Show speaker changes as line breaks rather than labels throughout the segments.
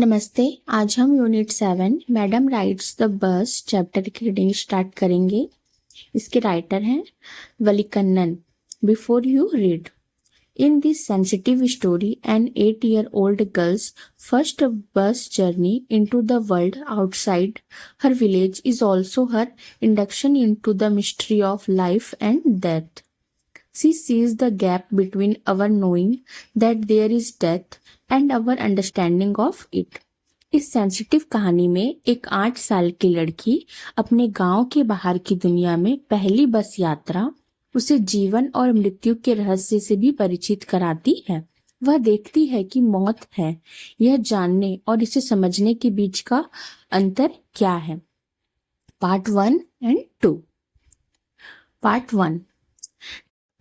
नमस्ते। आज हम unit 7 madam rides the bus chapter की रीडिंग स्टार्ट करेंगे। इसके राइटर हैं Valikannan. Before you read, in this sensitive story an 8-year-old girl's first bus journey into the world outside her village is also her induction into the mystery of life and death. She sees the gap between our knowing that there is death and our understanding of it. इस sensitive कहानी में एक 8 साल की लड़की अपने गांव के बाहर की दुनिया में पहली बस यात्रा उसे जीवन और मृत्यु के रहस्य से भी परिचित कराती है। वह देखती है कि मौत है, यह जानने और इसे समझने के बीच का अंतर क्या है। Part 1 and 2। Part 1।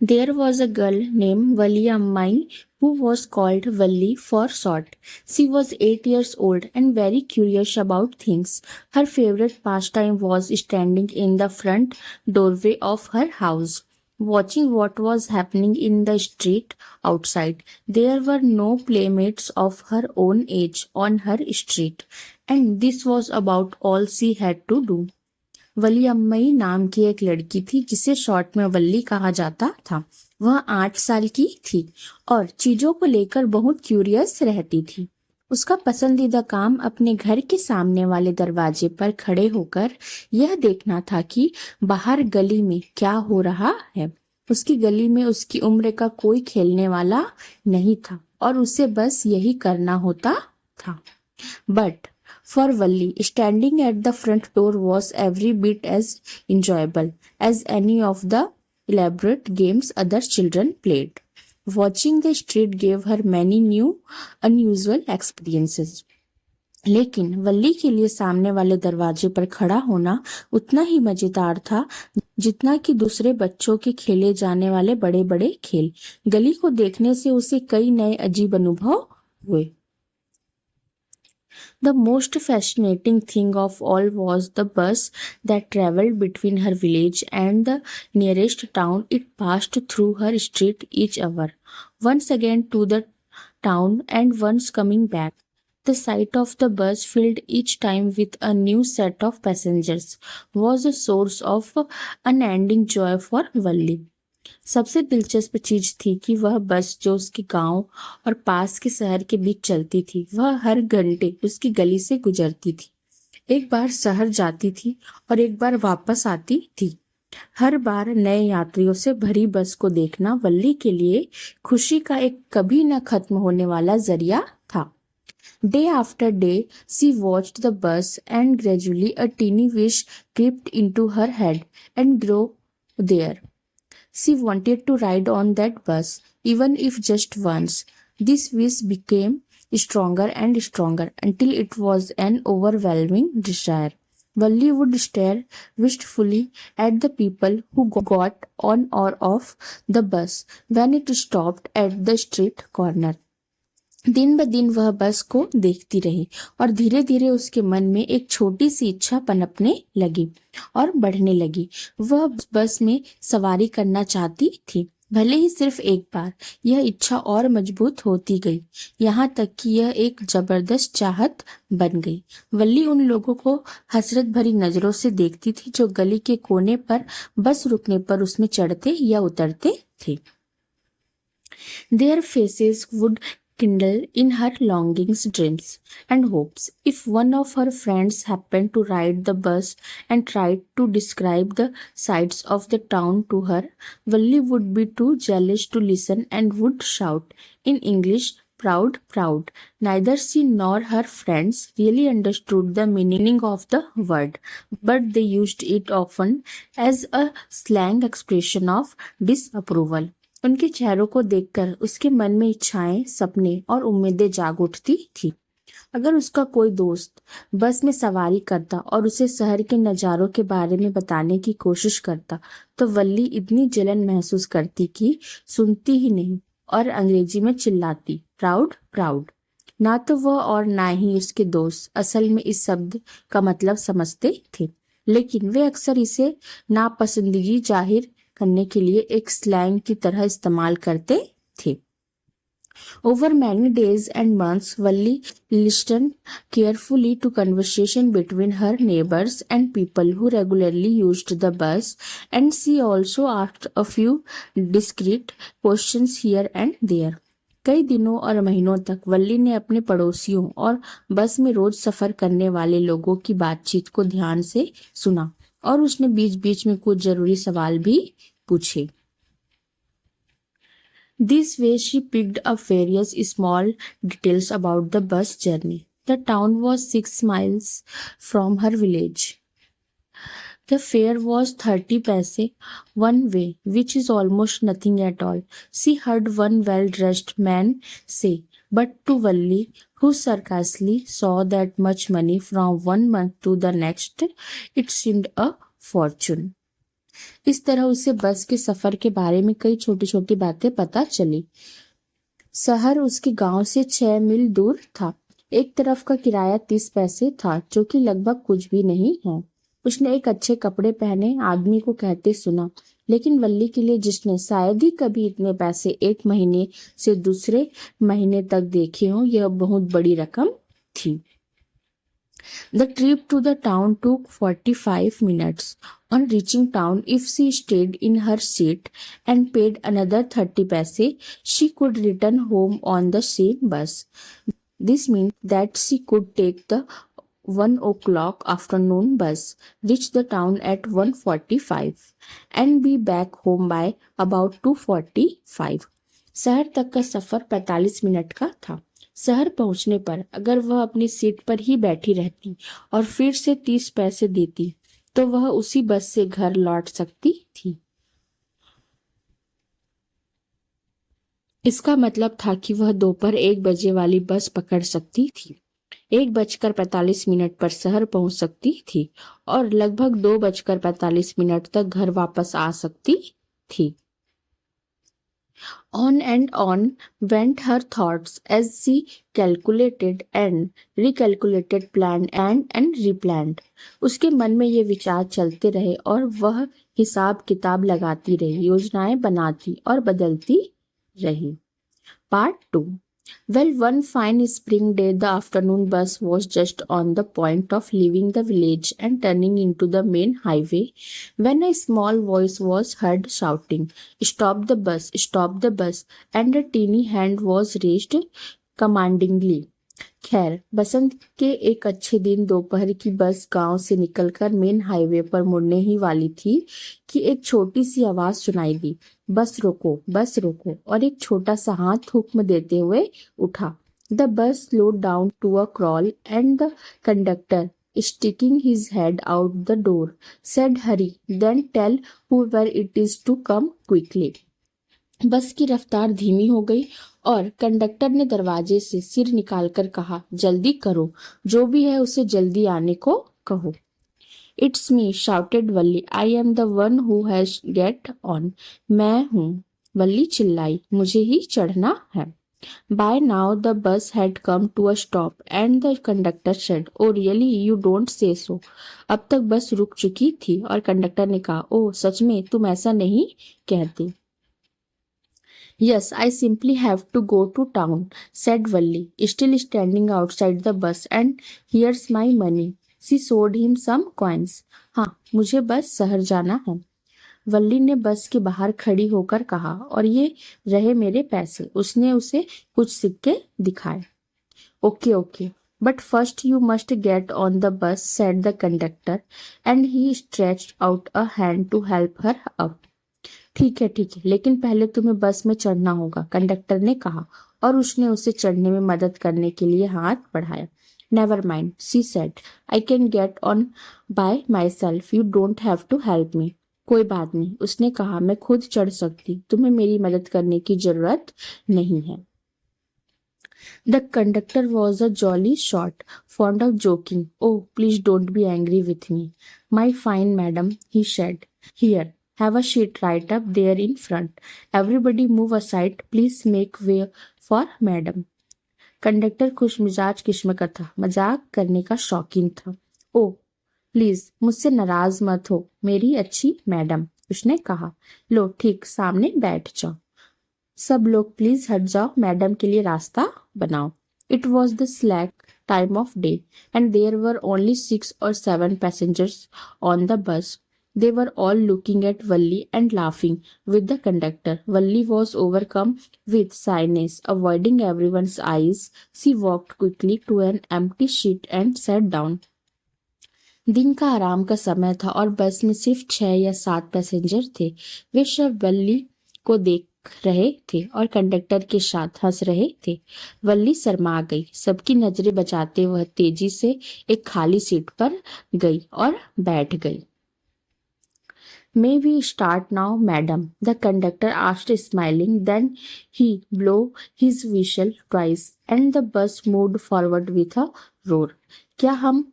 There was a girl named Valli Ammai who was called Valli for short. She was 8 years old and very curious about things. Her favorite pastime was standing in the front doorway of her house, watching what was happening in the street outside. There were no playmates of her own age on her street, and this was about all she had to do. वली अम्मई नाम की एक लड़की थी जिसे short में वल्ली कहा जाता था। वह 8 साल की थी और चीजों को लेकर बहुत क्यूरियस रहती थी। उसका पसंदीदा काम अपने घर के सामने वाले दरवाजे पर खड़े होकर यह देखना था कि बाहर गली में क्या हो रहा है। उसकी गली में उसकी उम्र का कोई खेलने वाला नहीं था और उसे बस यही करना होता था। But for Valli, standing at the front door was every bit as enjoyable as any of the elaborate games other children played. Watching the street gave her many new, unusual experiences. लेकिन वल्ली के लिए सामने वाले दरवाजे पर खड़ा होना उतना ही मजेदार था जितना कि दूसरे बच्चों के खेले जाने वाले बड़े बड़े खेल। गली को देखने से उसे कई नए अजीब अनुभव हुए। The most fascinating thing of all was the bus that traveled between her village and the nearest town. It passed through her street each hour, once again to the town and once coming back. The sight of the bus filled each time with a new set of passengers was a source of unending joy for Valli. सबसे दिलचस्प चीज थी कि वह बस जो उसके गांव और पास के शहर के बीच चलती थी, वह हर घंटे उसकी गली से गुजरती थी। एक बार शहर जाती थी और एक बार वापस आती थी। हर बार नए यात्रियों से भरी बस को देखना वल्ली के लिए खुशी का एक कभी न खत्म होने वाला जरिया था। Day after day, she watched the bus and gradually a teeny wish crept into her head and grew there. She wanted to ride on that bus, even if just once. This wish became stronger and stronger until it was an overwhelming desire. Valli would stare wistfully at the people who got on or off the bus when it stopped at the street corner. दिन ब दिन वह बस को देखती रही और धीरे धीरे उसके मन में एक छोटी सी इच्छा पनपने लगी और बढ़ने लगी। वह बस में सवारी करना चाहती थी, भले ही सिर्फ एक बार। यह इच्छा और मजबूत होती गई, यहाँ तक कि यह एक जबरदस्त चाहत बन गई। वल्ली उन लोगों को हसरत भरी नजरों से देखती थी जो गली के कोने पर बस रुकने पर उसमें चढ़ते या उतरते थे। Their faces would kindle in her longings, dreams, and hopes. If one of her friends happened to ride the bus and tried to describe the sights of the town to her, Valli would be too jealous to listen and would shout in English, "Proud, proud." Neither she nor her friends really understood the meaning of the word, but they used it often as a slang expression of disapproval. उनके चेहरों को देखकर उसके मन में इच्छाएं, सपने और उम्मीदें जाग उठती थी। अगर उसका कोई दोस्त बस में सवारी करता और उसे शहर के नज़ारों के बारे में बताने की कोशिश करता, तो वल्ली इतनी जलन महसूस करती कि सुनती ही नहीं और अंग्रेजी में चिल्लाती, "प्राउड, प्राउड।" ना तो वह और ना ही उसके दोस्त असल में इस शब्द का मतलब समझते थे, लेकिन वे अक्सर इसे नापसंदगी जाहिर करने के लिए एक स्लैंग की तरह इस्तेमाल करते थे। Over many days and months, Valli listened carefully to conversation between her neighbors and people who regularly used the bus, and she also asked a few discreet questions here and there. कई दिनों और महीनों तक वल्ली ने अपने पड़ोसियों और बस में रोज सफर करने वाले लोगों की बातचीत को ध्यान से सुना और उसने बीच बीच में कुछ जरूरी सवाल भी पूछे. This way she picked up various small details about the bus journey. The town was 6 miles from her village. The fare was 30 paise one way, which is almost nothing at all. She heard one well-dressed man say, but to Valli, who sarcastically saw that much money from one month to the next, it seemed a fortune. इस तरह उसे बस के सफर के बारे में कई छोटी छोटी बातें पता चली. शहर उसके गांव से 6 मील दूर था. एक तरफ का किराया 30 पैसे था, जो कि लगभग कुछ भी नहीं है. उसने एक अच्छे कपड़े पहने आदमी को कहते सुना, लेकिन वल्ली के लिए, जिसने शायद ही कभी इतने पैसे एक महीने से दूसरे महीने तक देखे हों, यह बहुत बड़ी रकम थी. The trip to the town took 45 minutes. On reaching town, if she stayed in her seat and paid another 30 paise, she could return home on the same bus. This meant that she could take the 1 o'clock afternoon bus, reach the town at 1:45, and be back home by about 2:45. शहर तक का सफर 45 minute का था. शहर पहुंचने पर अगर वह अपनी सीट पर ही बैठी रहती और फिर से 30 पैसे देती तो वह उसी बस से घर लौट सकती थी. इसका मतलब था कि वह दोपहर 1 बजे वाली बस पकड़ सकती थी, 1:45 पर शहर पहुंच सकती थी और लगभग 2:45 तक घर वापस आ सकती थी. On and on went her thoughts as she calculated and recalculated, planned and replanned. उसके मन में ये विचार चलते रहे और वह हिसाब किताब लगाती रही, योजनाएं बनाती और बदलती रही. Part 2. Well, one fine spring day, the afternoon bus was just on the point of leaving the village and turning into the main highway when a small voice was heard shouting, "Stop the bus, stop the bus," and a teeny hand was raised commandingly. खैर, बसंत के एक अच्छे दिन दोपहर की बस गांव से निकलकर मेन हाईवे पर मुड़ने ही वाली थी कि एक छोटी सी आवाज सुनाई दी, बस रोको, बस रोको, और एक छोटा सा हाथ हुक्म देते हुए उठा. The bus slowed down to a crawl and the conductor, sticking his head out the door, said, "Hurry, then tell whoever it is to come quickly." बस की रफ्तार धीमी हो गई और कंडक्टर ने दरवाजे से सिर निकालकर कहा, जल्दी करो, जो भी है उसे जल्दी आने को कहो. It's me, shouted Valli. I am the one who has get on. मैं हूँ, वल्ली चिल्लाई, मुझे ही चढ़ना है. By now the bus had come to a stop and the conductor said, "Oh really, you don't say so." अब तक बस रुक चुकी थी और कंडक्टर ने कहा, ओह सच में, तुम ऐसा नहीं कहते. Yes, I simply have to go to town, said Valli, still standing outside the bus, and here's my money. She showed him some coins. हाँ, मुझे बस शहर जाना है. वल्ली ने बस के बाहर खड़ी होकर कहा, और ये रहे मेरे पैसे. उसने उसे कुछ सिक्के दिखाए. Okay, okay. But first you must get on the bus, said the conductor, and he stretched out a hand to help her up. ठीक है, लेकिन पहले तुम्हें बस में चढ़ना होगा, कंडक्टर ने कहा और उसने उसे चढ़ने में मदद करने के लिए हाथ बढ़ाया. Never mind, she said, I can get on by myself, you don't have to help me. कोई बात नहीं, उसने कहा, मैं खुद चढ़ सकती, तुम्हें मेरी मदद करने की जरूरत नहीं है. The conductor was a jolly sort, fond of joking. Oh, please don't be angry with me, my fine madam, he said. Here, have a seat right up there in front. Everybody move aside, please make way for madam. Conductor खुश मिजाज किस्म का था, मजाक करने का शौकीन था. ओ प्लीज मुझसे नाराज मत हो मेरी अच्छी मैडम, उसने कहा. लो ठीक सामने बैठ जाओ. सब लोग प्लीज हट जाओ, मैडम के लिए रास्ता बनाओ। It was the slack time of day, and there were only 6 or 7 passengers on the bus. They were all looking at Valli and laughing with the conductor. Valli was overcome with shyness. Avoiding everyone's eyes, she walked quickly to an empty seat and sat down. दिन का आराम का समय था और बस में सिर्फ 6 या 7 पैसेंजर थे। वे सब वल्ली को देख रहे थे और कंडक्टर के साथ हंस रहे थे। वल्ली शर्मा गई। सबकी नजरें बचाते वह तेजी से एक खाली सीट पर गई और बैठ गई। May we start now, madam? The conductor asked, smiling. Then he blew his whistle twice, and the bus moved forward with a roar. क्या हम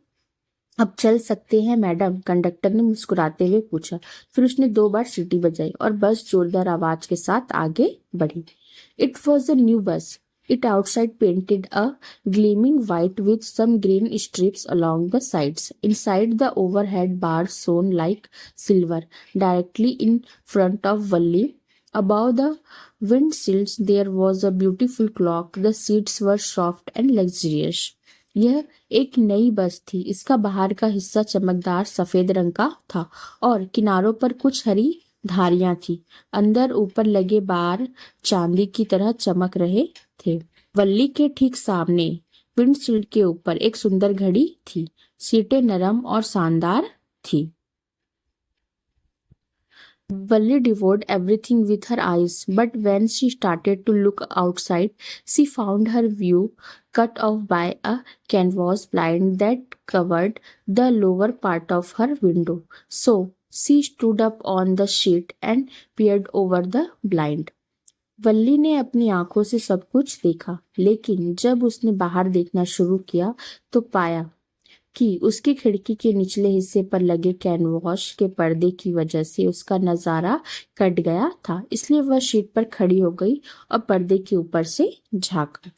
अब चल सकते हैं मैडम? कंडक्टर ने मुस्कुराते हुए पूछा। फिर उसने 2 बार सीटी बजाई और बस जोरदार आवाज के साथ आगे बढ़ी। It was a new bus. It outside painted a gleaming white with some green strips along the sides. Inside, the overhead bars shone like silver. Directly in front of Valli, above the windshields, there was a beautiful clock. The seats were soft and luxurious. यह एक नई बस थी। इसका बाहर का हिस्सा चमकदार सफेद रंग का था और किनारों पर कुछ हरी धारियां थी। अंदर ऊपर लगे बार चांदी की तरह चमक रहे थे। वल्ली के ठीक सामने विंडशील्ड के ऊपर एक सुंदर घड़ी थी। सीटें नरम और शानदार थी। Valli devoured everything with her eyes, but when she started to look outside, she found her view cut off by a canvas blind that covered the lower part of her window. So she stood up on the sheet and peered over the blind. वल्ली ने अपनी आंखों से सब कुछ देखा, लेकिन जब उसने बाहर देखना शुरू किया तो पाया कि उसकी खिड़की के निचले हिस्से पर लगे कैनवास के पर्दे की वजह से उसका नजारा कट गया था। इसलिए वह सीट पर खड़ी हो गई और पर्दे के ऊपर से झांका।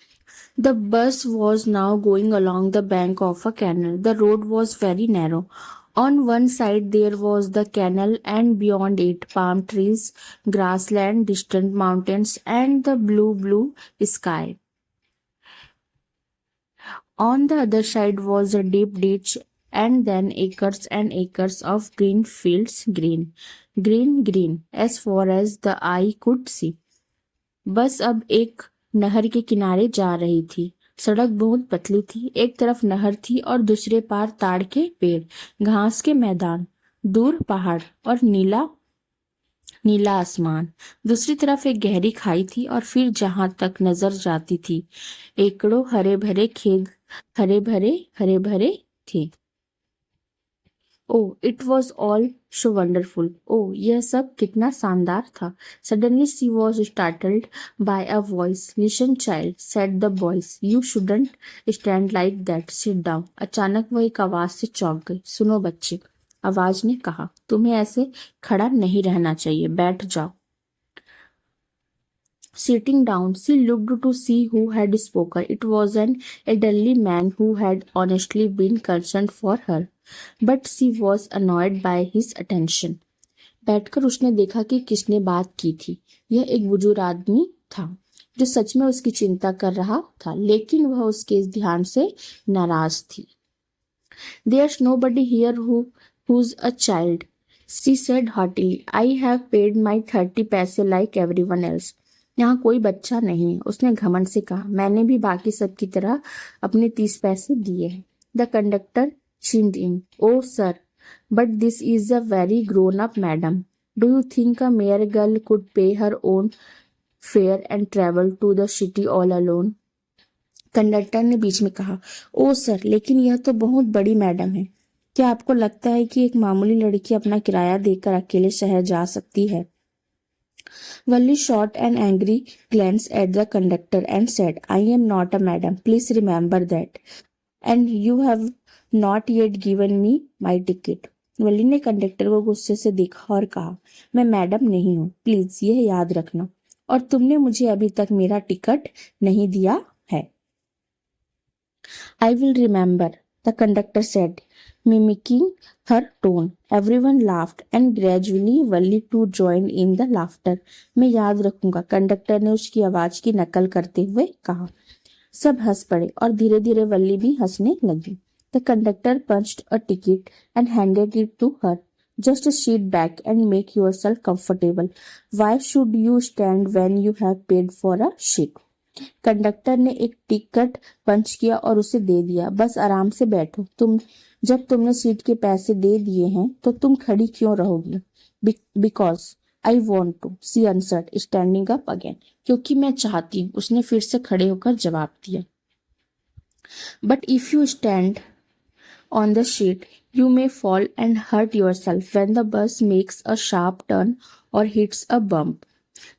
The bus was now going along the bank of a canal. The road was very narrow. On one side there was the canal, and beyond it palm trees, grassland, distant mountains, and the blue sky. On the other side was a deep ditch, and then acres and acres of green fields, green, as far as the eye could see. बस अब एक नहर के किनारे जा रही थी। सड़क बहुत पतली थी। एक तरफ नहर थी और दूसरे पार ताड़ के पेड़, घास के मैदान, दूर पहाड़ और नीला नीला आसमान। दूसरी तरफ एक गहरी खाई थी और फिर जहां तक नजर जाती थी एकड़ों हरे भरे खेत, हरे भरे थे। Oh, it was all so wonderful. Oh, यह सब कितना शानदार था। Suddenly she was startled by a voice. Listen, child, said the voice. You shouldn't stand like that. Sit down. अचानक वह एक आवाज से चौंक गई। सुनो बच्चे, आवाज ने कहा, तुम्हें ऐसे खड़ा नहीं रहना चाहिए, बैठ जाओ। Sitting down, she looked to see who had spoken. It was an elderly man who had honestly been concerned for her, but she was annoyed by his attention. बैठकर उसने देखा कि किसने बात की थी। यह एक बुजुर्ग आदमी था जो सच में उसकी चिंता कर रहा था, लेकिन वह उसके इस ध्यान से नाराज थी। There's nobody here who's a child, she said haughtily. I have paid my 30 पैसे like everyone else. यहाँ कोई बच्चा नहीं है, उसने घमंड से कहा। मैंने भी बाकी सब की तरह अपने 30 पैसे दिए हैं। The conductor chimed in. Oh, sir, but this is a very grown-up madam. Do you think a mere girl could pay her own fare and travel to the city all alone? Conductor ने बीच में कहा, ओ sir, लेकिन यह तो बहुत बड़ी madam है। क्या आपको लगता है कि एक मामूली लड़की अपना किराया देकर अकेले शहर जा सकती है? Valli shot an angry glance at the conductor and said, I am not a madam. Please remember that. And you have not yet given me my ticket. वल्ली ने कंडक्टर को गुस्से से देखा और कहा, मैं मैडम नहीं हूँ, प्लीज यह याद रखना, और तुमने मुझे अभी तक मेरा टिकट नहीं दिया है। I will remember, the conductor said. mimicking her tone. Everyone laughed and gradually Valli too joined in the laughter. मैं याद रखूंगा, कंडक्टर ने उसकी आवाज की नकल करते हुए कहा। सब हंस पड़े और धीरे धीरे वल्ली भी हंसने लगी। The conductor punched a ticket and handed it to her. Just sit back and make yourself comfortable. Why should you stand when you have paid for a seat? Conductor ने एक टिकट पंच किया और उसे दे दिया। बस आराम से बैठो, जब तुमने सीट के पैसे दे दिए हैं तो तुम खड़ी क्यों रहोगी? Because I want to, she answered standing up again. क्योंकि मैं चाहती हूँ, उसने फिर से खड़े होकर जवाब दिया। But if you stand on the sheet, you may fall and hurt yourself when the bus makes a sharp turn or hits a bump.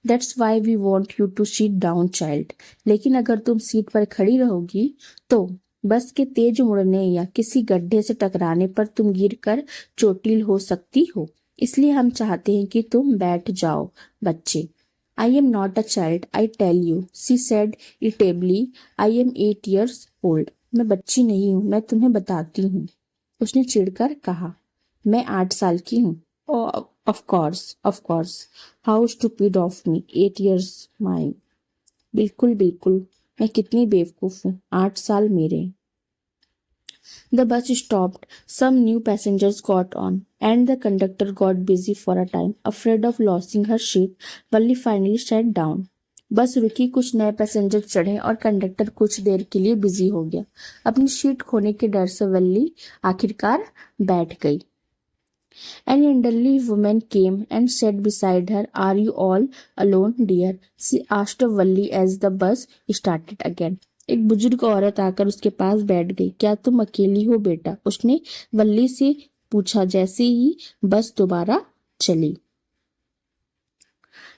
That's why we want you to sit down, child. लेकिन अगर तुम seat पर खड़ी रहोगी तो बस के तेज मुड़ने या किसी गड्ढे से टकराने पर तुम गिरकर चोटिल हो सकती हो। इसलिए हम चाहते हैं कि तुम बैठ जाओ, बच्चे। I am not a child, I tell you, she said irritably. I am 8 years old. मैं बच्ची नहीं हूँ, मैं तुम्हें बताती हूँ, उसने चिढ़कर कहा। मैं 8 साल की हूँ। Of course, how stupid of me, 8 years माई। बिल्कुल बिल्कुल, मैं कितनी बेवकूफ हूँ, 8 साल मेरे। The bus stopped. Some new passengers got on, and the conductor got busy for a time. Afraid of losing her seat, Valli finally sat down. बस रुकी, कुछ नए पैसेंजर चढ़े और कंडक्टर कुछ देर के लिए बिजी हो गया। अपनी सीट खोने के डर से वल्ली आखिरकार बैठ गई। An elderly woman came and sat beside her. Are you all alone, dear? She asked Valli as the bus started again. एक बुजुर्ग औरत आकर उसके पास बैठ गई। क्या तुम अकेली हो बेटा? उसने वल्ली से पूछा जैसे ही बस दोबारा चली।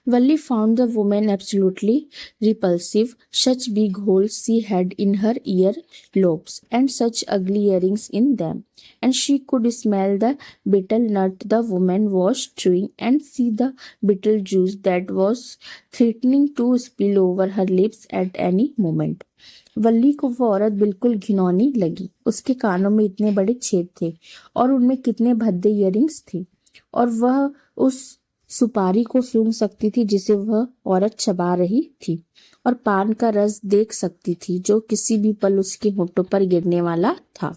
Valli found the woman absolutely repulsive. Such big holes she had in her ear lobes, and such ugly earrings in them. And she could smell the betel nut the woman was chewing, and see the betel juice that was threatening to spill over her lips at any moment. वल्ली को वो औरत बिल्कुल घिनौनी लगी। उसके कानों में इतने बड़े छेद थे और उनमें कितने भद्दे इयरिंग्स थे, और वह उस सुपारी को सूंघ सकती थी जिसे वह औरत चबा रही थी, और पान का रस देख सकती थी जो किसी भी पल उसके होठों पर गिरने वाला था।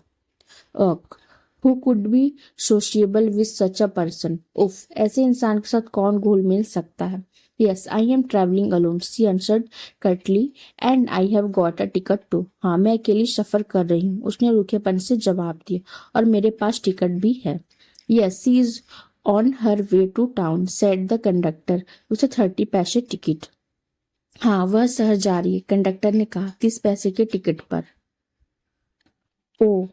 Who could be sociable with such a person? उफ, ऐसे इंसान के साथ कौन घुल मिल सकता है? Yes, I am travelling alone, she answered curtly, and I have got a ticket too. हाँ, मैं अकेली सफर कर रही हूँ, उसने रूखेपन से जवाब दिया, और मेरे पास टिकट भी है। Yes, she is on her way to town, said the conductor, उसे 30 पैसे टिकट। हाँ, वह शहर जा रही है, कंडक्टर ने कहा, 30 पैसे के टिकट पर। ओ,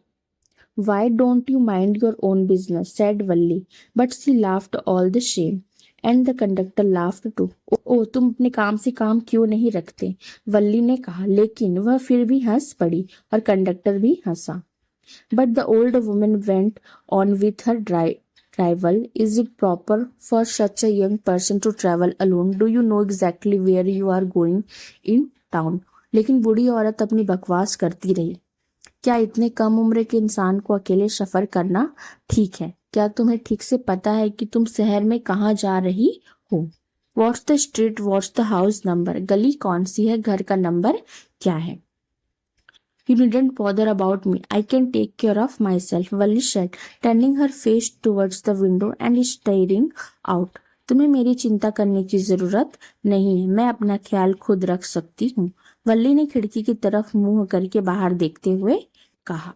why don't you mind your own business, said Valli, but she laughed all the same, and the conductor laughed too. ओ, तुम अपने काम से काम क्यों नहीं रखते? वल्ली ने कहा, लेकिन वह फिर भी हंस पड़ी और कंडक्टर भी हंसा। But the old woman went on with her travel. Is it proper for such a young person to travel alone? Do you know exactly where you are going in town? लेकिन बूढ़ी औरत अपनी बकवास करती रही। क्या इतने कम उम्र के इंसान को अकेले सफर करना ठीक है? क्या तुम्हें ठीक से पता है कि तुम शहर में कहाँ जा रही हो? What's the street? What's the house number? गली कौन सी है? घर का नंबर क्या है? You needn't bother about me. I can take care of myself, Valli said, turning her face towards the window and staring out. तुम्हें मेरी चिंता करने की जरूरत नहीं है, मैं अपना ख्याल खुद रख सकती हूँ, वल्ली ने खिड़की की तरफ मुंह करके बाहर देखते हुए कहा।